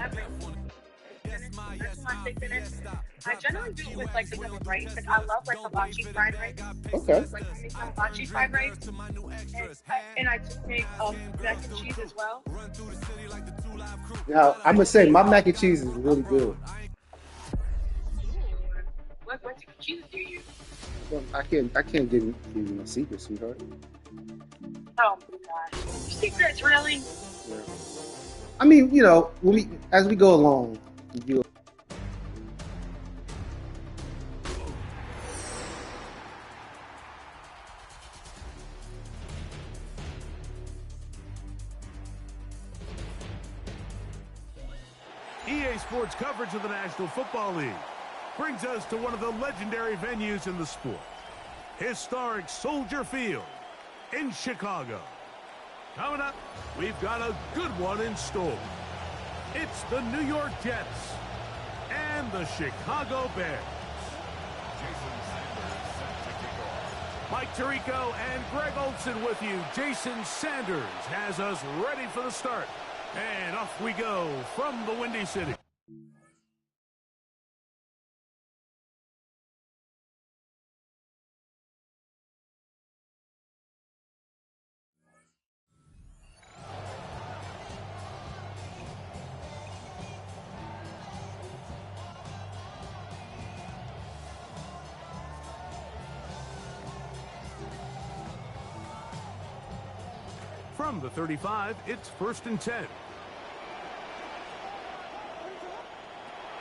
that makes sense. That's my 6 minutes. I generally do it with like the different rice. Like I love like hibachi fried rice. Okay. Like I make some hibachi fried rice, and I do make mac and cheese as well. Now I'm gonna say my mac and cheese is really good. Ooh. What type of cheese do you use? Well, I can't give you my secret, sweetheart. Oh my gosh, secrets really? Yeah. I mean, when as we go along, you EA Sports coverage of the National Football League brings us to one of the legendary venues in the sport, historic Soldier Field in Chicago. Coming up, we've got a good one in store. It's the New York Jets and the Chicago Bears. Mike Tirico and Greg Olson with you. Jason Sanders has us ready for the start. And off we go from the Windy City. From the 35, it's 1st and 10.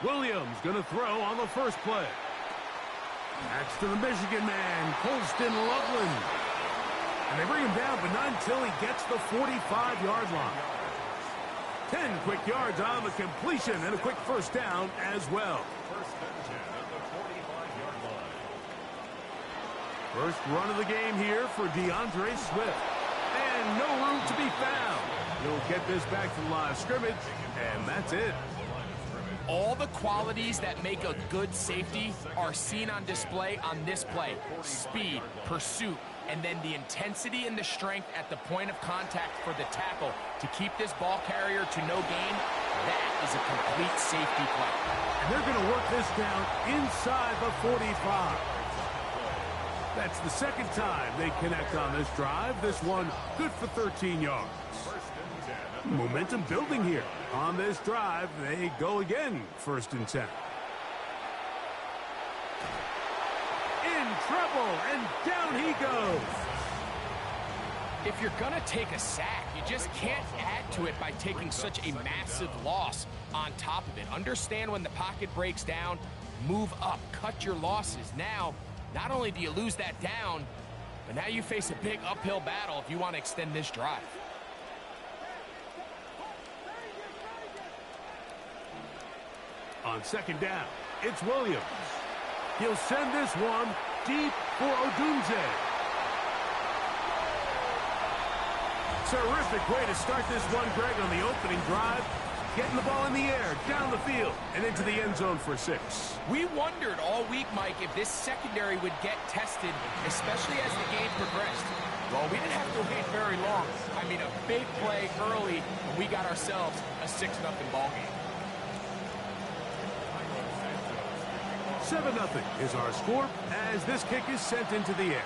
Williams going to throw on the first play. That's to the Michigan man, Colston Loveland. And they bring him down, but not until he gets the 45-yard line. 10 quick yards on the completion and a quick first down as well. First run of the game here for DeAndre Swift. And no room to be found. He'll get this back to the line of scrimmage, and that's it. All the qualities that make a good safety are seen on display on this play. Speed, pursuit, and then the intensity and the strength at the point of contact for the tackle to keep this ball carrier to no gain. That is a complete safety play. And they're going to work this down inside the 45. That's the second time they connect on this drive. This one good for 13 yards. Momentum building here. On this drive, they go again, 1st and 10. In trouble, and down he goes. If you're going to take a sack, you just can't add to it by taking such a massive loss on top of it. Understand when the pocket breaks down, move up, cut your losses. Now, not only do you lose that down, but now you face a big uphill battle if you want to extend this drive. On 2nd down, it's Williams. He'll send this one deep for Odunze. Terrific way to start this one, Greg, on the opening drive. Getting the ball in the air, down the field, and into the end zone for 6. We wondered all week, Mike, if this secondary would get tested, especially as the game progressed. Well, we didn't have to wait very long. I mean, a big play early, and we got ourselves a 6-0 ball game. 7-0 is our score as this kick is sent into the air.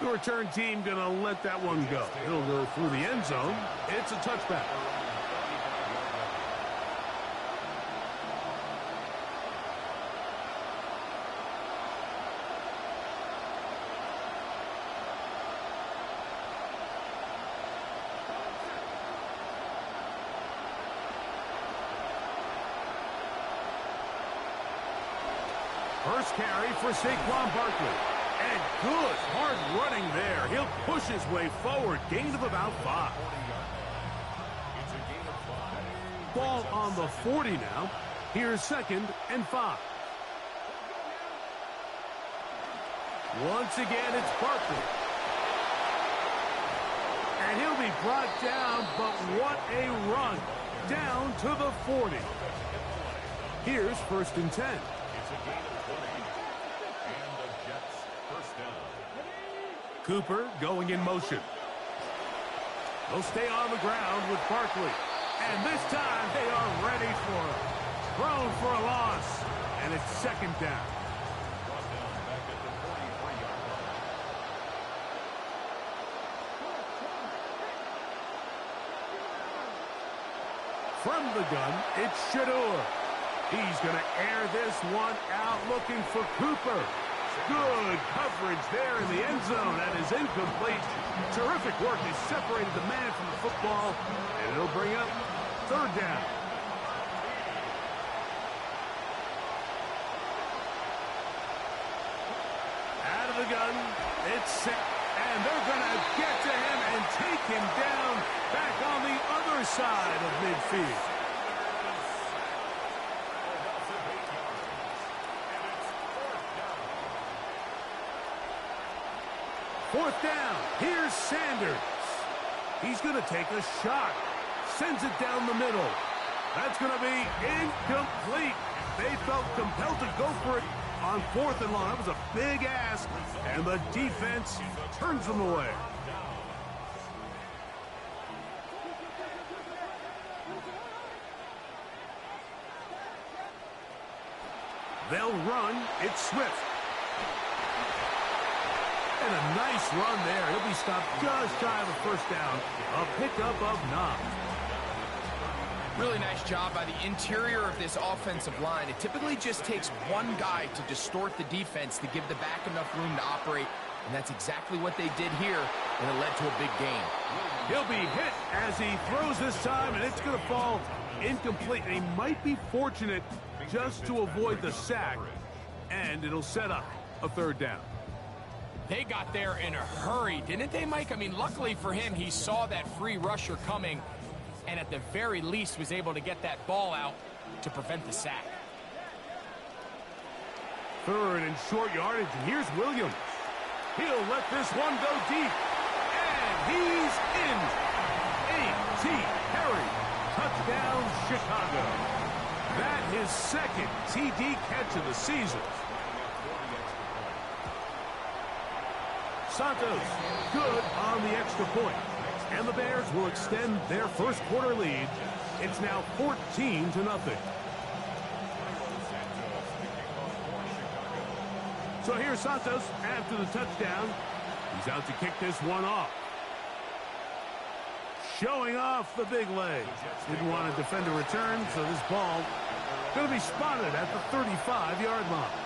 The return team going to let that one go. It'll go through the end zone. It's a touchback. First carry for Saquon Barkley. And good hard running there. He'll push his way forward. Gain of about 5. Ball on the 40 now. Here's 2nd and 5. Once again, it's Barkley. And he'll be brought down, but what a run. Down to the 40. Here's 1st and 10. Cooper going in motion. They'll stay on the ground with Barkley. And this time they are ready for it. Thrown for a loss. And it's second down. From the gun, it's Shadur. He's going to air this one out looking for Cooper. Good coverage there in the end zone. That is incomplete. Terrific work. He separated the man from the football, and it'll bring up third down. Out of the gun, it's set, and they're going to get to him and take him down back on the other side of midfield. Fourth down. Here's Sanders. He's going to take a shot. Sends it down the middle. That's going to be incomplete. They felt compelled to go for it on fourth and long. That was a big ask, and the defense turns them away. They'll run. It's Swift. And a nice run there. He'll be stopped just shy of a first down. A pickup of 9. Really nice job by the interior of this offensive line. It typically just takes one guy to distort the defense to give the back enough room to operate, and that's exactly what they did here, and it led to a big gain. He'll be hit as he throws this time, and it's going to fall incomplete. And he might be fortunate just to avoid the sack, and it'll set up a third down. They got there in a hurry, didn't they, Mike? I mean, luckily for him, he saw that free rusher coming, and at the very least was able to get that ball out to prevent the sack. Third and short yardage, and here's Williams. He'll let this one go deep, and he's in. A.T. Perry, touchdown Chicago. That his second TD catch of the season. Santos, good on the extra point. And the Bears will extend their first quarter lead. It's now 14-0. So here's Santos after the touchdown. He's out to kick this one off. Showing off the big leg. Didn't want to defend a return, so this ball going to be spotted at the 35-yard line.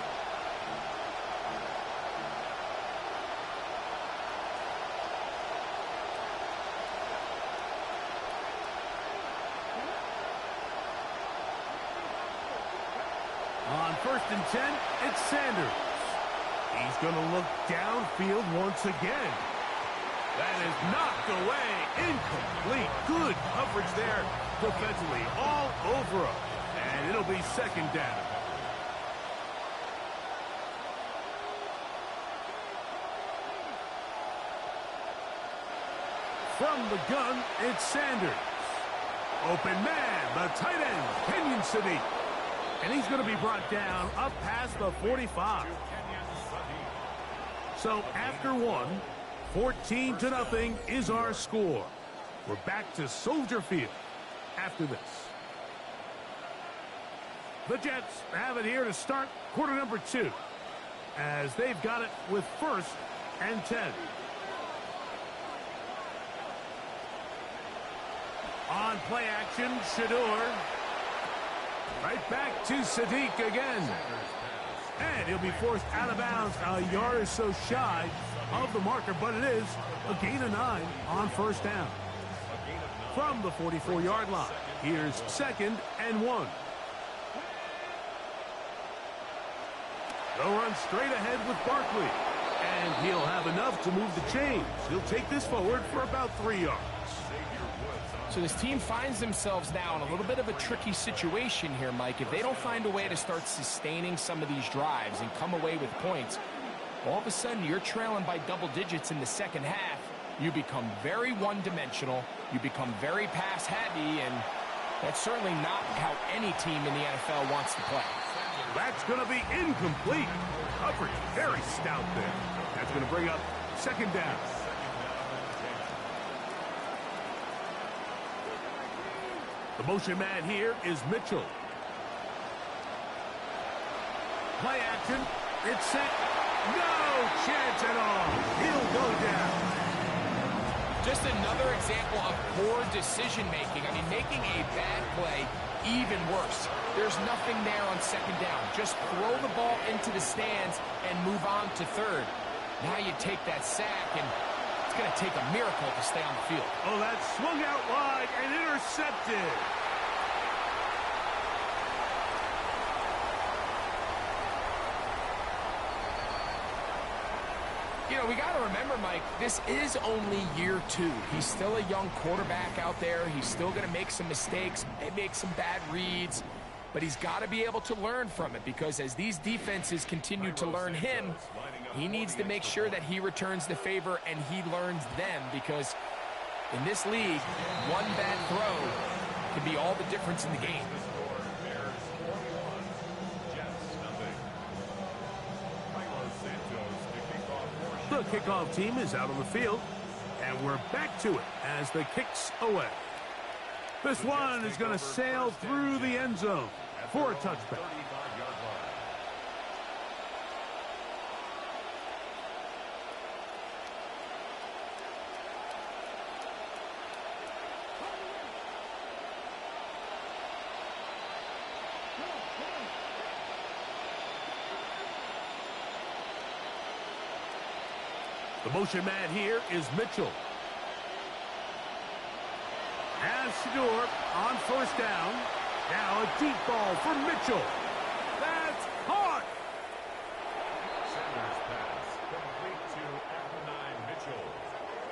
On 1st and 10, it's Sanders. He's going to look downfield once again. That is knocked away. Incomplete. Good coverage there defensively. All over him. And it'll be second down. From the gun, it's Sanders. Open man, the tight end, Kenyon City. And he's going to be brought down up past the 45. So after one, 14-0 is our score. We're back to Soldier Field after this. The Jets have it here to start quarter number 2, as they've got it with 1st and 10. On play action, Shadur. Right back to Sadiq again. And he'll be forced out of bounds a yard or so shy of the marker, but it is a gain of 9 on first down. From the 44-yard line, here's 2nd and 1. They'll run straight ahead with Barkley, and he'll have enough to move the chains. He'll take this forward for about 3 yards. So this team finds themselves now in a little bit of a tricky situation here, Mike. If they don't find a way to start sustaining some of these drives and come away with points, all of a sudden you're trailing by double digits in the second half. You become very one-dimensional. You become very pass-heavy, and that's certainly not how any team in the NFL wants to play. That's going to be incomplete. Coverage very stout there. That's going to bring up second down. The motion man here is Mitchell. Play action. It's set. No chance at all. He'll go down. Just another example of poor decision-making. I mean, making a bad play even worse. There's nothing there on second down. Just throw the ball into the stands and move on to third. Now you take that sack, and it's going to take a miracle to stay on the field. Oh, that swung out wide and intercepted. You know, we got to remember, Mike, this is only year 2. He's still a young quarterback out there. He's still going to make some mistakes, may make some bad reads, but he's got to be able to learn from it, because as these defenses continue to learn him, he needs to make sure that he returns the favor and he learns them, because in this league, one bad throw can be all the difference in the game. The kickoff team is out on the field, and we're back to it as the kick's away. This one is going to sail through the end zone for a touchback. The motion man here is Mitchell. Has Shador on first down. Now a deep ball for Mitchell. That's caught. Sanders pass complete to Adonai Mitchell.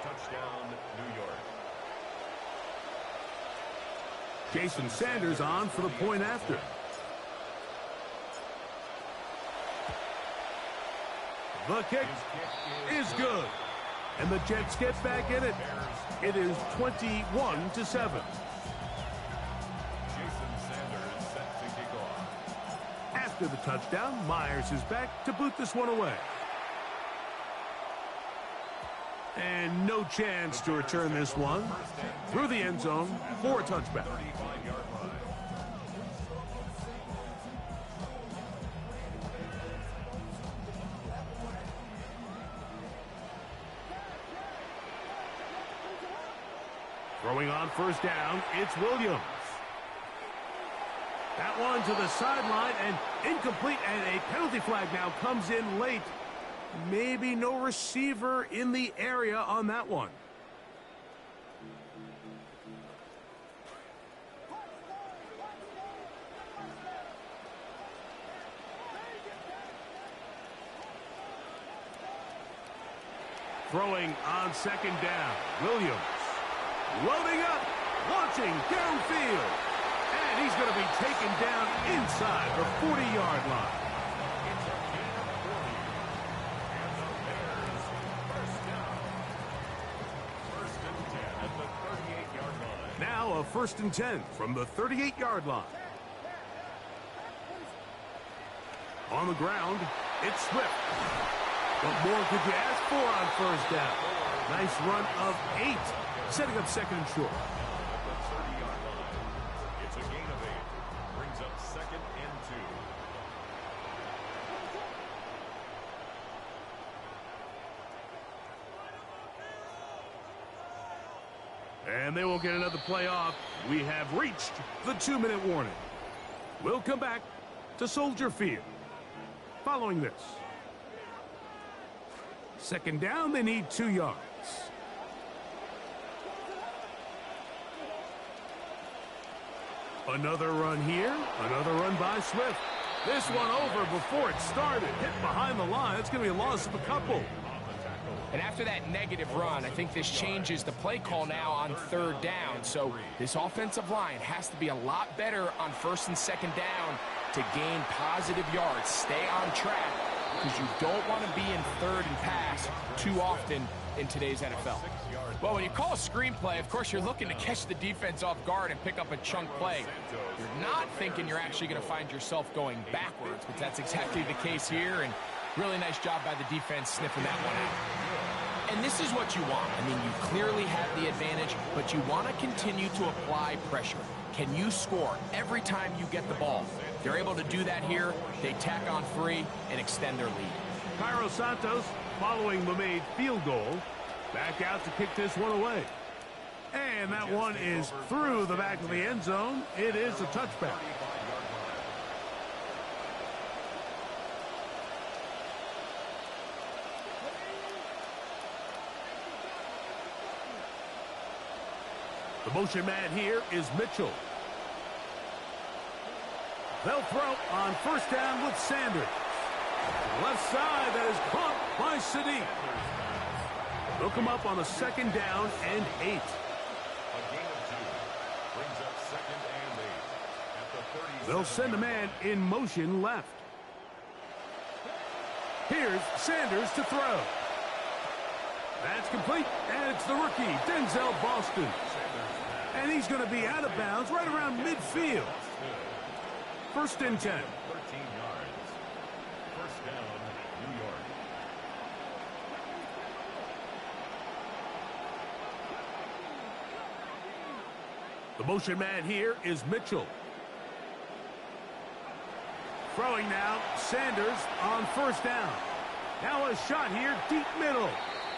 Touchdown, New York. Jason Sanders on for the point after. The kick is good. And the Jets get back in it. It is 21-7. Jason Sanders set to kick off. After the touchdown, Myers is back to boot this one away. And no chance to return this one through the end zone for a touchback. Throwing on first down, it's Williams. That one to the sideline and incomplete, and a penalty flag now comes in late. Maybe no receiver in the area on that one. Throwing on second down, Williams. Loading up, launching downfield. And he's going to be taken down inside the 40-yard line. Now a 1st and 10 from the 38-yard line. On the ground, it's Swift. What more could you ask for on first down? Nice run of 8, setting up second and short. It's a gain of 8. Brings up 2nd and 2. And they will get another play off. We have reached the 2-minute warning. We'll come back to Soldier Field following this. Second down, they need 2 yards. Another run here, another run by Swift. This one over before it started. Hit behind the line. It's going to be a loss of a couple. And after that negative run, I think this changes the play call now on 3rd down. So this offensive line has to be a lot better on 1st and 2nd down to gain positive yards. Stay on track, because you don't want to be in 3rd and pass too often in today's NFL. Well, when you call a screenplay, of course, you're looking to catch the defense off guard and pick up a chunk play. You're not thinking you're actually going to find yourself going backwards, but that's exactly the case here, and really nice job by the defense sniffing that one out. And this is what you want. I mean, you clearly have the advantage, but you want to continue to apply pressure. Can you score every time you get the ball? They're able to do that here. They tack on 3 and extend their lead. Cairo Santos, following the made field goal, back out to kick this one away. And that one is through the back of the end zone. It is a touchback. The motion man here is Mitchell. They'll throw on first down with Sanders. Left side, that is caught by Sadiq. They'll come up on a 2nd down and 8. A gain of 2 brings up 2nd and 8 at the 30. They'll send a man in motion left. Here's Sanders to throw. That's complete, and it's the rookie, Denzel Boston. And he's going to be out of bounds right around midfield. 1st and 10. 13 yards. First down, New York. The motion man here is Mitchell. Throwing now, Sanders on first down. Now a shot here, deep middle.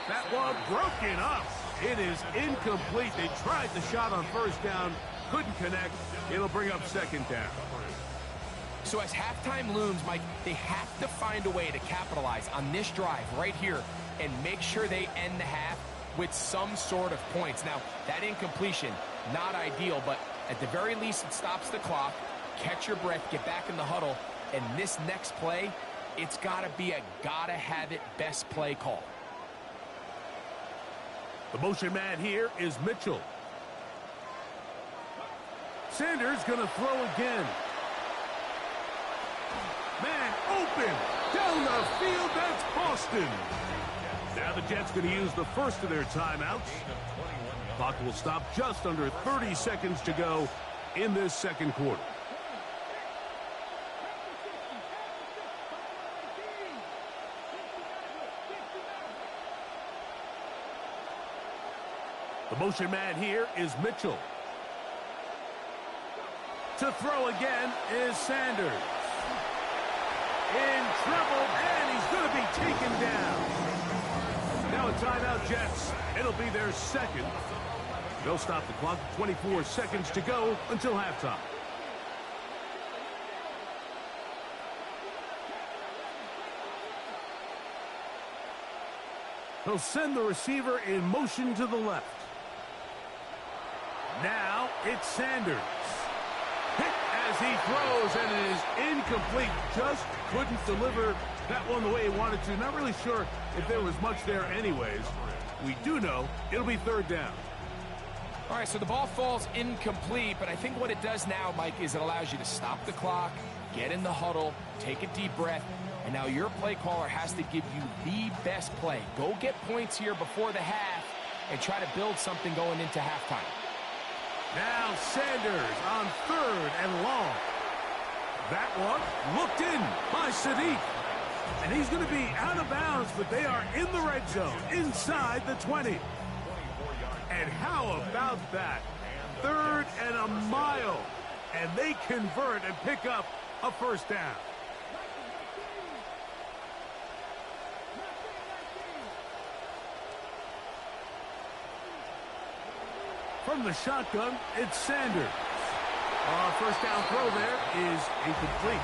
That one broken up. It is incomplete. They tried the shot on first down, couldn't connect. It'll bring up 2nd down. So as halftime looms, Mike, they have to find a way to capitalize on this drive right here and make sure they end the half with some sort of points. Now, that incompletion, not ideal, but at the very least, it stops the clock. Catch your breath, get back in the huddle, and this next play, it's got to be a gotta-have-it best play call. The motion man here is Mitchell. Sanders going to throw again. Man open. Down the field, that's Boston. Now the Jets going to use the first of their timeouts. Clock will stop just under 30 seconds to go in this 2nd quarter. The motion man here is Mitchell. To throw again is Sanders. In trouble, and he's going to be taken down. Now a timeout, Jets. It'll be their 2nd. They'll stop the clock. 24 seconds to go until halftime. He'll send the receiver in motion to the left. Now it's Sanders. Hit as he throws, and it is incomplete. Just couldn't deliver that one the way he wanted to. Not really sure if there was much there anyways. We do know it'll be 3rd down. All right, so the ball falls incomplete, but I think what it does now, Mike, is it allows you to stop the clock, get in the huddle, take a deep breath, and now your play caller has to give you the best play. Go get points here before the half and try to build something going into halftime. Now Sanders on 3rd and long. That one looked in by Sadiq. And he's going to be out of bounds, but they are in the red zone, inside the 20. And how about that? 3rd and a mile. And they convert and pick up a first down. From the shotgun, it's Sanders. First down throw there is incomplete.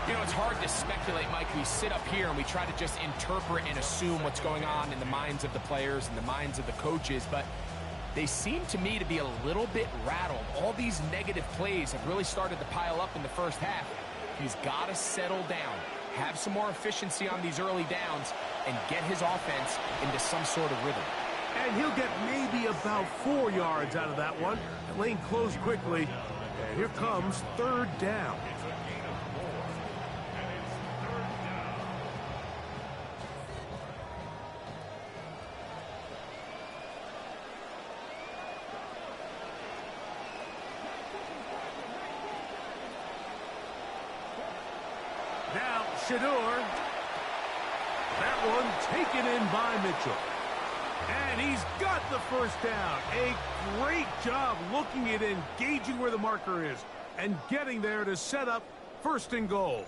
You know, it's hard to speculate, Mike. We sit up here and we try to just interpret and assume what's going on in the minds of the players and the minds of the coaches, but they seem to me to be a little bit rattled. All these negative plays have really started to pile up in the first half. He's got to settle down, have some more efficiency on these early downs, and get his offense into some sort of rhythm. And he'll get maybe about 4 yards out of that one. The lane closed quickly. And here comes 3rd down. Now Shador. That one taken in by Mitchell. And he's got the first down. A great job looking at engaging where the marker is and getting there to set up first and goal.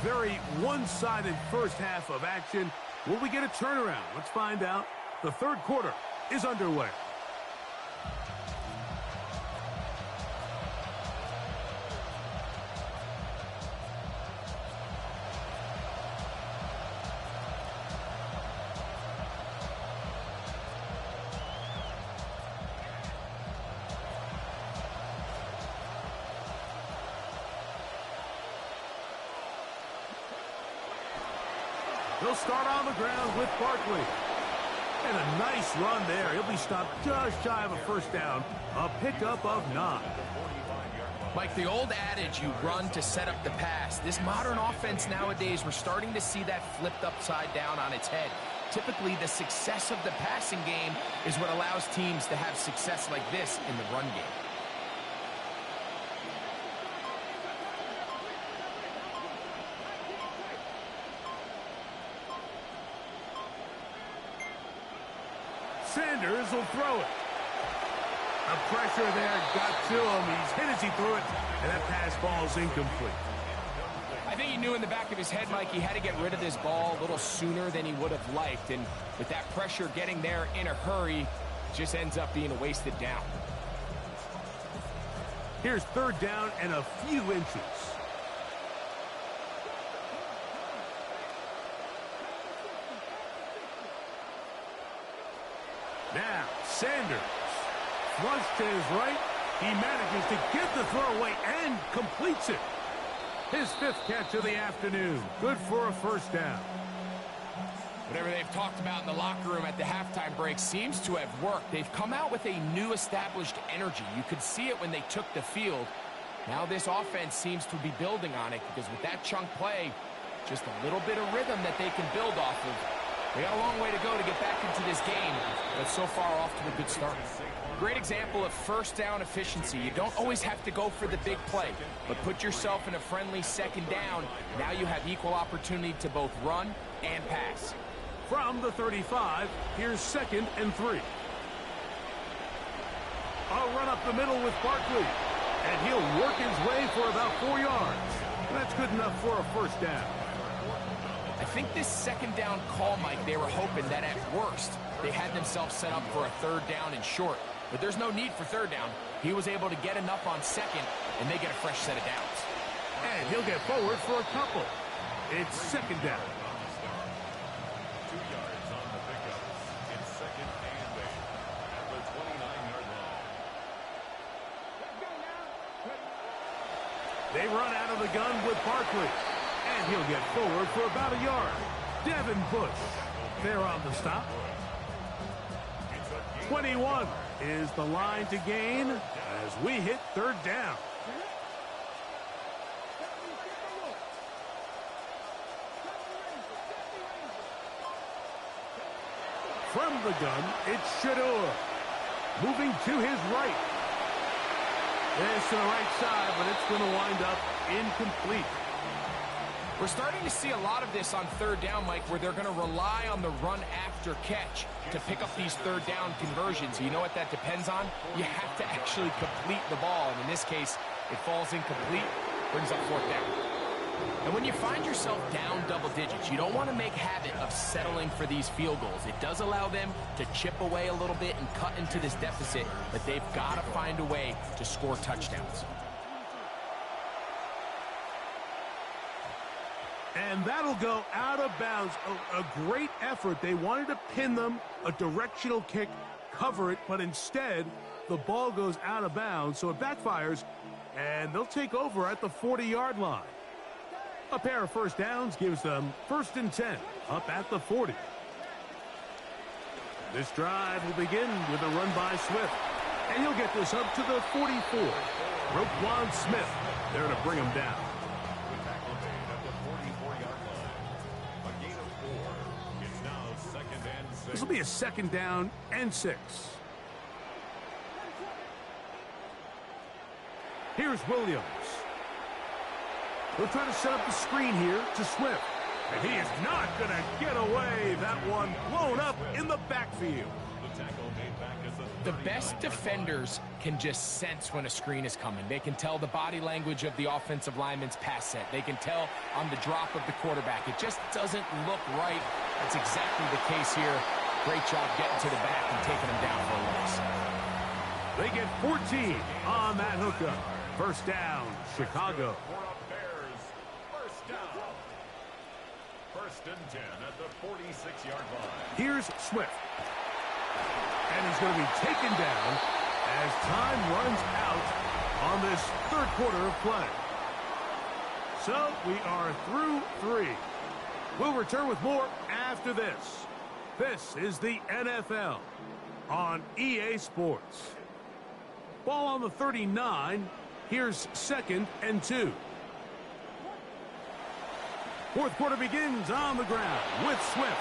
Very one-sided first half of action. Will we get a turnaround? Let's find out. The third quarter is underway. They'll start on the ground with Barkley. And a nice run there. He'll be stopped just shy of a first down. A pickup of 9. Like the old adage, you run to set up the pass. This modern offense nowadays, we're starting to see that flipped upside down on its head. Typically, the success of the passing game is what allows teams to have success like this in the run game. Sanders will throw it. The pressure there got to him. He's hit as he threw it, and that pass ball's incomplete. I think he knew in the back of his head, Mike, he had to get rid of this ball a little sooner than he would have liked. And with that pressure getting there in a hurry, it just ends up being a wasted down. Here's third down and a few inches. Now, Sanders, flushed to his right. He manages to get the throw away and completes it. His 5th catch of the afternoon. Good for a first down. Whatever they've talked about in the locker room at the halftime break seems to have worked. They've come out with a new established energy. You could see it when they took the field. Now this offense seems to be building on it because with that chunk play, just a little bit of rhythm that they can build off of. They got a long way to go to get back into this game, but so far off to a good start. Great example of first down efficiency. You don't always have to go for the big play, but put yourself in a friendly second down. Now you have equal opportunity to both run and pass. From the 35, here's 2nd and 3. A run up the middle with Barkley, and he'll work his way for about 4 yards. That's good enough for a first down. I think this second down call, Mike, they were hoping that at worst they had themselves set up for a third down and short. But there's no need for third down. He was able to get enough on second, and they get a fresh set of downs. And he'll get forward for a couple. It's 2nd down. 2 yards on the pickup. It's 2nd and 8 at the 29-yard line. They run out of the gun with Barkley. And he'll get forward for about a yard. Devin Bush there on the stop. 21 is the line to gain as we hit third down. From the gun, it's Shador. Moving to his right. This to the right side, but it's going to wind up incomplete. We're starting to see a lot of this on third down, Mike, where they're going to rely on the run after catch to pick up these third down conversions. You know what that depends on? You have to actually complete the ball. And in this case, it falls incomplete, brings up 4th down. And when you find yourself down double digits, you don't want to make habit of settling for these field goals. It does allow them to chip away a little bit and cut into this deficit, but they've got to find a way to score touchdowns. And that'll go out of bounds. A great effort. They wanted to pin them, a directional kick, cover it, but instead, the ball goes out of bounds, so it backfires, and they'll take over at the 40-yard line. A pair of first downs gives them 1st and 10, up at the 40. This drive will begin with a run by Swift, and he'll get this up to the 44. Roquan Smith there to bring him down. With tackle made at the 44-yard line. A gain of 4. be a 2nd down and 6. Here's Williams. He'll try to set up the screen here to Swift. And he is not going to get away. That one blown up in the backfield. The best defenders can just sense when a screen is coming. They can tell the body language of the offensive lineman's pass set. They can tell on the drop of the quarterback. It just doesn't look right. That's exactly the case here. Great job getting to the back and taking him down for a loss. They get 14 on that hookup. 1st down, Chicago. First down. 1st and 10 at the 46-yard line. Here's Swift. And he's going to be taken down as time runs out on this 3rd quarter of play. So we are through 3. We'll return with more after this. This is the NFL on EA Sports. Ball on the 39. Here's 2nd and 2. 4th quarter begins on the ground with Swift.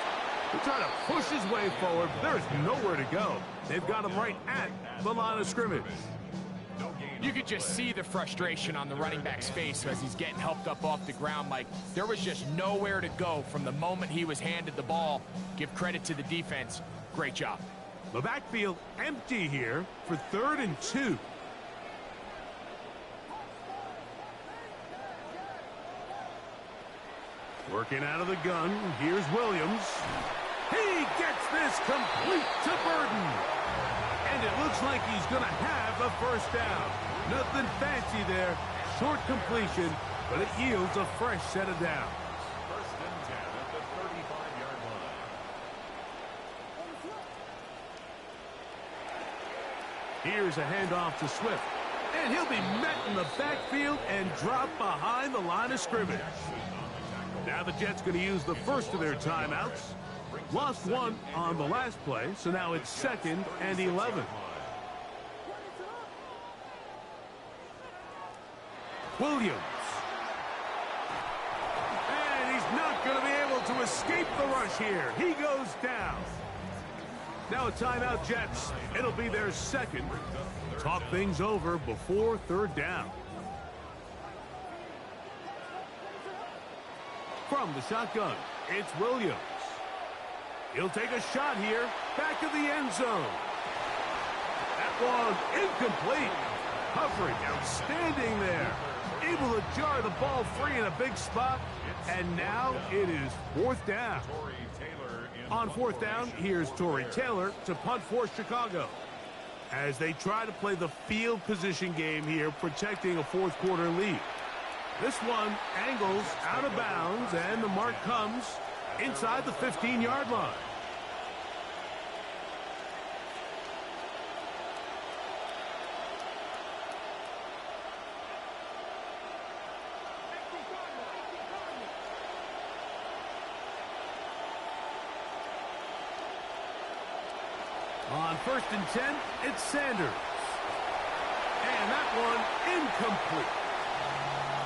He'll try to push his way forward. There's nowhere to go. They've got him right at the line of scrimmage. You could just see the frustration on the running back's face as he's getting helped up off the ground. Like, there was just nowhere to go from the moment he was handed the ball. Give credit to the defense. Great job. The backfield empty here for 3rd and 2. Working out of the gun, here's Williams. He gets this complete to Burden. And it looks like he's going to have a 1st down. Nothing fancy there. Short completion, but it yields a fresh set of downs. 1st and 10 at the 35-yard line. Here's a handoff to Swift. And he'll be met in the backfield and dropped behind the line of scrimmage. Now the Jets going to use the first of their timeouts. Lost one on the last play, so now it's 2nd and 11. Williams. And he's not going to be able to escape the rush here. He goes down. Now a timeout, Jets. It'll be their 2nd. Talk things over before 3rd down. From the shotgun, it's Williams. He'll take a shot here, back of the end zone. That one incomplete. Hovering, outstanding there. Able to jar the ball free in a big spot. And now it is 4th down. On 4th down, here's Torrey Taylor to punt for Chicago. As they try to play the field position game here, protecting a 4th quarter lead. This one angles out of bounds, and the mark comes inside the 15-yard line. On 1st and 10, it's Sanders. And that one incomplete.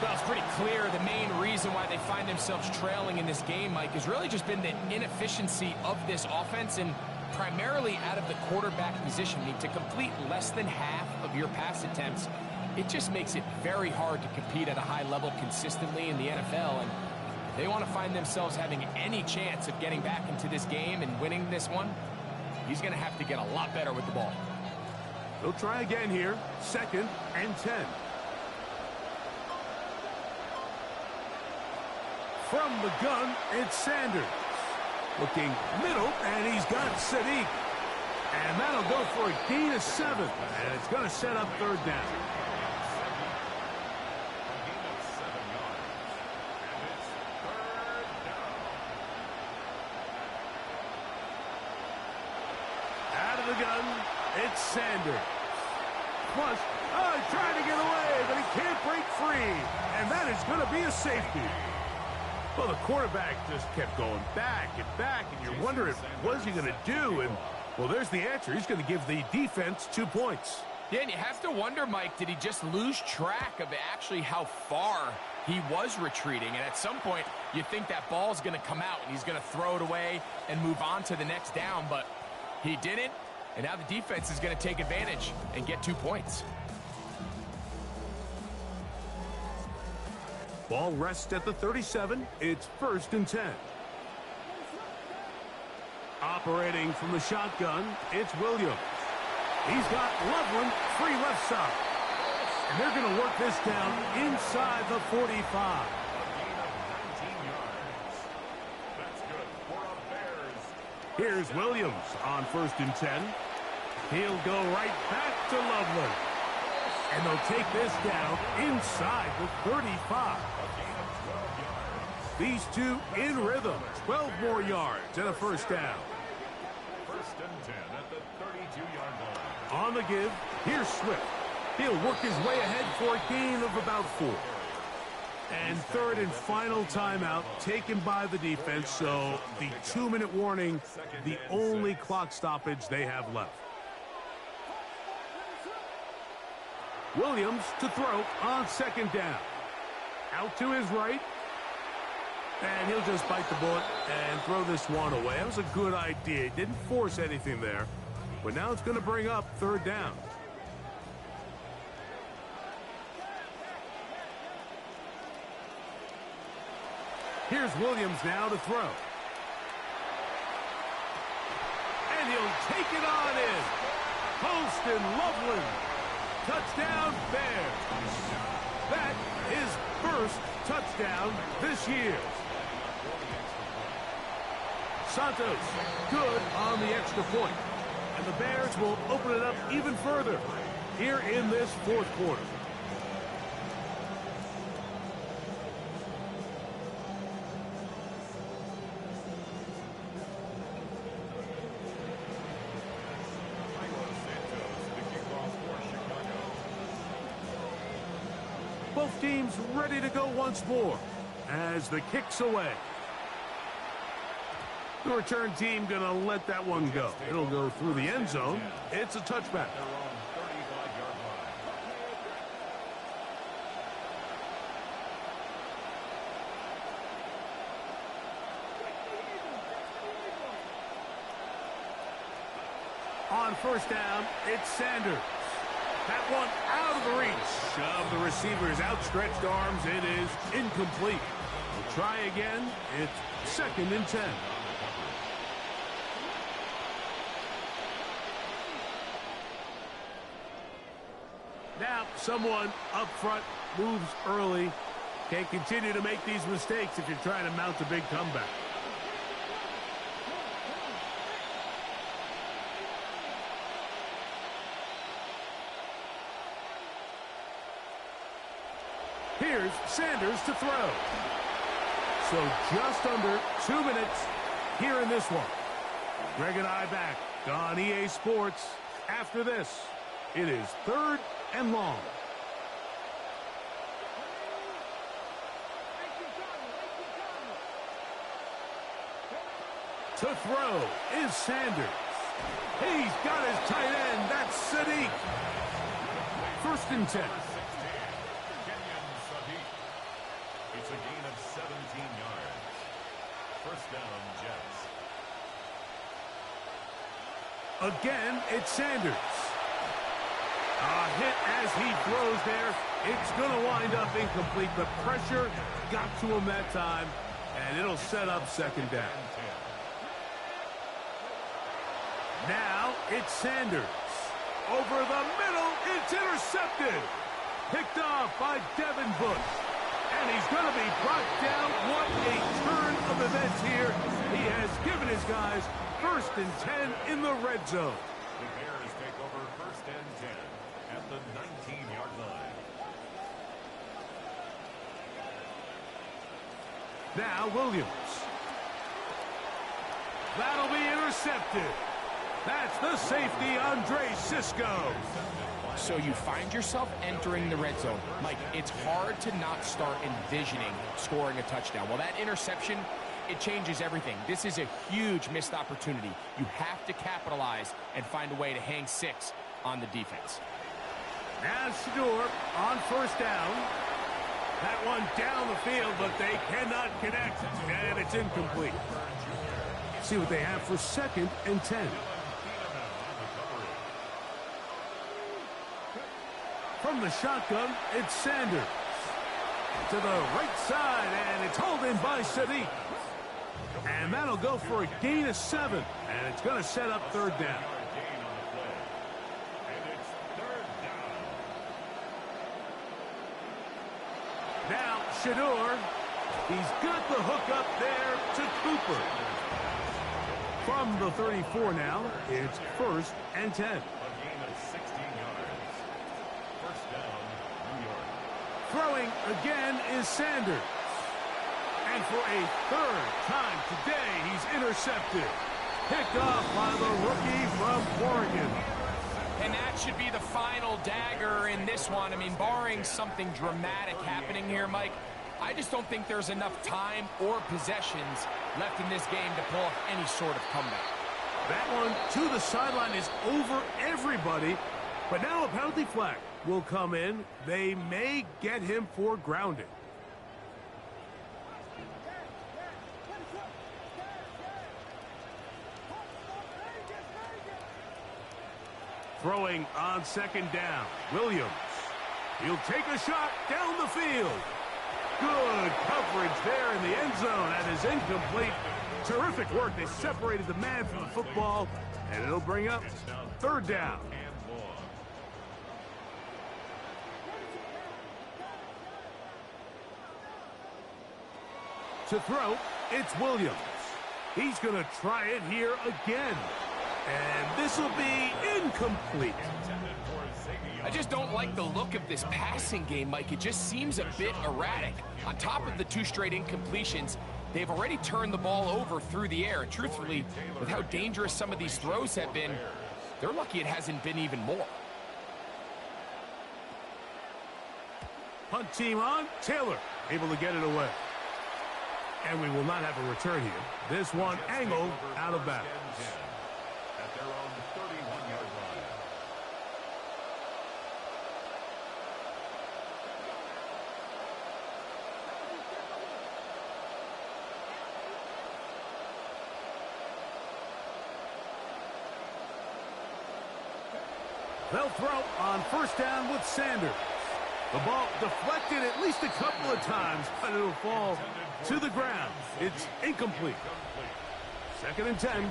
Well, it's pretty clear the main reason why they find themselves trailing in this game, Mike, has really just been the inefficiency of this offense and primarily out of the quarterback position. I mean, to complete less than half of your pass attempts, it just makes it very hard to compete at a high level consistently in the NFL. And if they want to find themselves having any chance of getting back into this game and winning this one, he's going to have to get a lot better with the ball. They'll try again here, 2nd and 10. From the gun, it's Sanders. Looking middle, and he's got Sadiq. And that'll go for a gain of 7. And it's going to set up 3rd down. Out of the gun, it's Sanders. Plus, trying to get away, but he can't break free. And that is going to be a safety. Well, the quarterback just kept going back, and you're wondering, what's he going to do? And, well, there's the answer. He's going to give the defense 2 points. Yeah, and you have to wonder, Mike, did he just lose track of actually how far he was retreating? And at some point, you think that ball's going to come out, and he's going to throw it away and move on to the next down. But He didn't, and now the defense is going to take advantage and get 2 points. Ball rests at the 37. It's 1st and 10. Operating from the shotgun, it's Williams. He's got Loveland free left side. And they're going to work this down inside the 45. Here's Williams on 1st and 10. He'll go right back to Loveland. And they'll take this down inside the 35. These two in rhythm. 12 more yards and a 1st down. 1st and 10 at the 32-yard line. On the give, here's Swift. He'll work his way ahead for a gain of about 4. And 3rd and final timeout taken by the defense, so the 2-minute warning, the only clock stoppage they have left. Williams to throw on 2nd down. Out to his right. And he'll just bite the bullet and throw this one away. That was a good idea. He didn't force anything there. But now it's going to bring up 3rd down. Here's Williams now to throw. And he'll take it on in. Post and Loveland. Touchdown Bears. That is 1st touchdown this year. Santos good on the extra point. And the Bears will open it up even further here in this 4th quarter. Both teams ready to go once more as the kick's away. The return team going to let that one go. It'll go through the end zone. It's a touchback. On 1st down, it's Sanders. That one out of the reach of the receiver's outstretched arms. It is incomplete. We'll try again. It's 2nd and 10. Now, someone up front moves early. Can't continue to make these mistakes if you're trying to mount a big comeback. Here's Sanders to throw. So just under 2 minutes here in this one. Greg and I back on EA Sports. After this, it is 3rd and long. To throw is Sanders. He's got his tight end. That's Sadiq. 1st and 10. It's a gain of 17 yards. 1st down, Jets. Again, it's Sanders. A hit as he throws there. It's going to wind up incomplete. The pressure got to him that time, and it'll set up 2nd down. Now it's Sanders. Over the middle, it's intercepted. Picked off by Devin Bush. And he's going to be brought down. What a turn of events here. He has given his guys 1st and 10 in the red zone. The Bears take over 1st and 10 at the 19-yard line. Now Williams. That'll be intercepted. That's the safety, Andre Sisco. So you find yourself entering the red zone. Mike, it's hard to not start envisioning scoring a touchdown. Well, that interception, it changes everything. This is a huge missed opportunity. You have to capitalize and find a way to hang 6 on the defense. Now Shador on 1st down. That one down the field, but they cannot connect, and it's incomplete. See what they have for 2nd and 10. From the shotgun, it's Sanders. To the right side, and it's hauled in by Sadiq. And that'll go for a gain of 7. And it's going to set up third down. Now, Shador. He's got the hook up there to Cooper. From the 34 now, it's 1st and 10. A gain of 16 yards. First down, New York. Throwing again is Sanders. And for a 3rd time today, he's intercepted. Picked off by the rookie from Oregon. And that should be the final dagger in this one. I mean, barring something dramatic happening here, Mike, I just don't think there's enough time or possessions left in this game to pull off any sort of comeback. That one to the sideline is over everybody. But now a penalty flag will come in. They may get him for grounding. Throwing on 2nd down, Williams. He'll take a shot down the field. Good coverage there in the end zone. That is incomplete. Terrific work. They separated the man from the football, and it'll bring up 3rd down. To throw, it's Williams. He's going to try it here again. And this will be incomplete. I just don't like the look of this passing game, Mike. It just seems a bit erratic. On top of the 2 straight incompletions, they've already turned the ball over through the air. And truthfully, with how dangerous some of these throws have been, they're lucky it hasn't been even more. Punt team on. Taylor able to get it away. And we will not have a return here. This one angled out of bounds. At their own 31-yard line. They'll throw on 1st down with Sanders. The ball deflected at least a couple of times, but it'll fall to the ground. It's incomplete. 2nd and 10.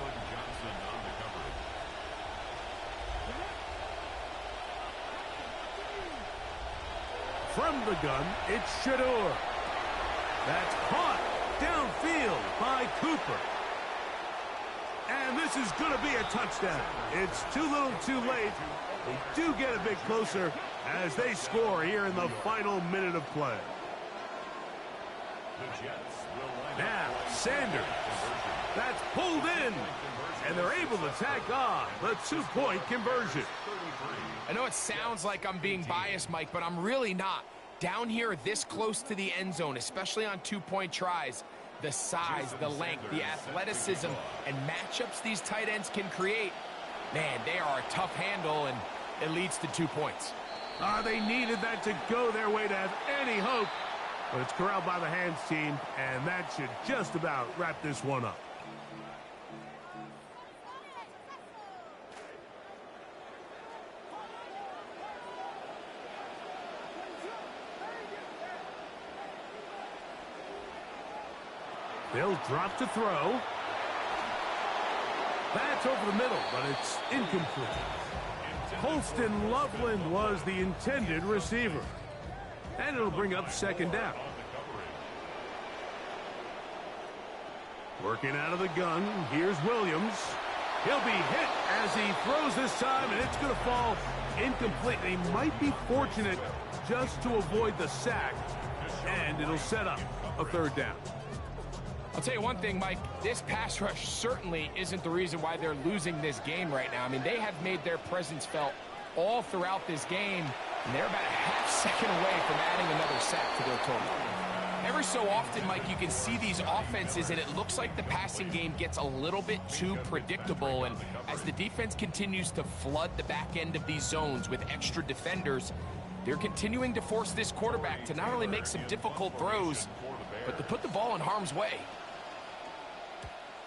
From the gun, it's Shador. That's caught downfield by Cooper. And this is going to be a touchdown. It's too little too late. They do get a bit closer as they score here in the final minute of play. Now, Sanders. That's pulled in. And they're able to tack on the 2-point conversion. I know it sounds like I'm being biased, Mike, but I'm really not. Down here this close to the end zone, especially on 2-point tries, the size, the length, the athleticism, and matchups these tight ends can create, man, they are a tough handle, and it leads to 2 points. They needed that to go their way to have any hope. But it's corralled by the hands team, and that should just about wrap this one up. They'll drop to throw. That's over the middle, but it's incomplete. Holston Loveland was the intended receiver. And it'll bring up 2nd down. Working out of the gun, here's Williams. He'll be hit as he throws this time, and it's going to fall incomplete. He might be fortunate just to avoid the sack, and it'll set up a 3rd down. I'll tell you one thing, Mike, this pass rush certainly isn't the reason why they're losing this game right now. I mean, they have made their presence felt all throughout this game, and they're about a half-second away from adding another sack to their total. Every so often, Mike, you can see these offenses, and it looks like the passing game gets a little bit too predictable, and as the defense continues to flood the back end of these zones with extra defenders, they're continuing to force this quarterback to not only make some difficult throws, but to put the ball in harm's way.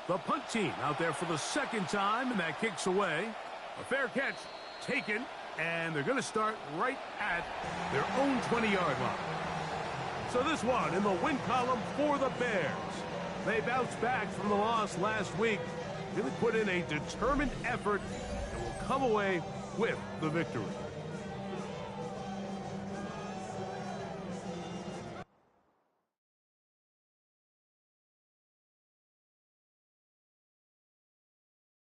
The punt team out there for the 2nd time, and that kicks away. A fair catch taken And they're going to start right at their own 20-yard line. So this one in the win column for the Bears. They bounced back from the loss last week, really put in a determined effort, and will come away with the victory.